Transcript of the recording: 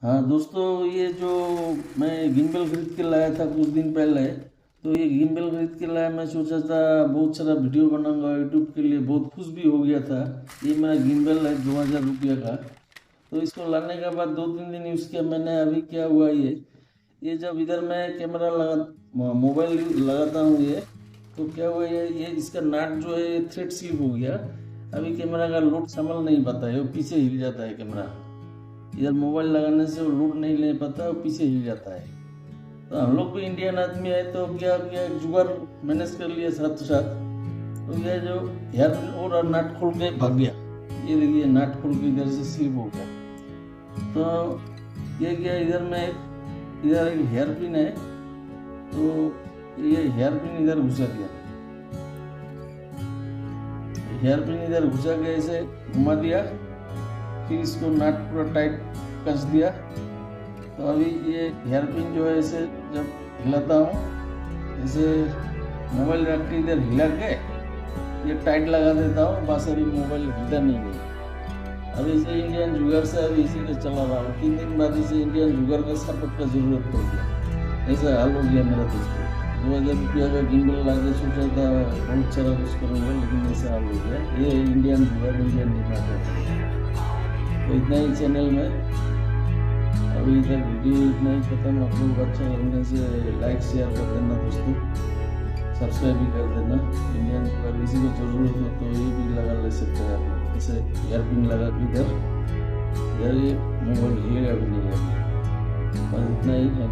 हाँ दोस्तों, ये जो मैं गिम्बल खरीद के लाया था कुछ दिन पहले। तो ये गिम्बल खरीद के लाया, मैं सोचा था बहुत सारा वीडियो बनाऊंगा यूट्यूब के लिए, बहुत खुश भी हो गया था। ये मेरा गिम्बल है 2000 रुपये का। तो इसको लाने के बाद 2-3 दिन यूज़ किया मैंने। अभी क्या हुआ, ये जब इधर मैं कैमरा लगा मोबाइल लगाता हूँ ये, तो क्या हुआ, ये इसका नाट जो है ये थ्रेड स्लिप हो गया। अभी कैमरा का लोड संभल नहीं पाता है, वो पीछे हिल जाता है कैमरा। इधर मोबाइल लगाने से वो लूट नहीं ले पाता, वो पीछे हिल जाता है। तो हम लोग भी इंडियन आदमी है, तो क्या क्या जुगाड़ मैनेज कर लिया साथ साथ। तो ये जो हेयर और नाट खोल के भाग गया। ये देखिए, नाट खोल के इधर से स्लिप हो गया। तो ये क्या, इधर एक हेयर पिन है, तो ये हेयर पिन इधर घुसा गया। हेयर पिन इधर घुसा के ऐसे घुमा दिया, फिर इसको नाट पूरा टाइट कस दिया। तो अभी ये हेयर पिन जो है इसे जब हिलाता हूँ, इसे मोबाइल रख के इधर हिला के ये टाइट लगा देता हूँ, बस अभी मोबाइल हिलता नहीं है। अभी इसे इंडियन जुगाड़ से अभी इसी से चला रहा हूँ। 3 दिन बाद इसे इंडियन जुगाड़ का सपोर्ट का जरूरत पड़ गया। ऐसा हाल हो गया मेरा दोस्तों। 2000 रुपया का गिम्बल ला के सोचा था बहुत सारा कुछ करूँगा, लेकिन ऐसा हाल हो गया। ये इंडियन जुगाड़, इंडियन दिमाग है। तो इतना ही चैनल में अभी तक वीडियो इतना ही खत्म। आप लोग अच्छा लगने से लाइक शेयर कर देना दोस्तों, सब्सक्राइब भी कर देना। इंडियन पर किसी को जरूरत हो तो ये भी लगा ले सकते हैं आप लोग। जैसे एयर पिन लगा के इधर ये मोबाइल हिलेगा भी नहीं है। बस इतना ही है।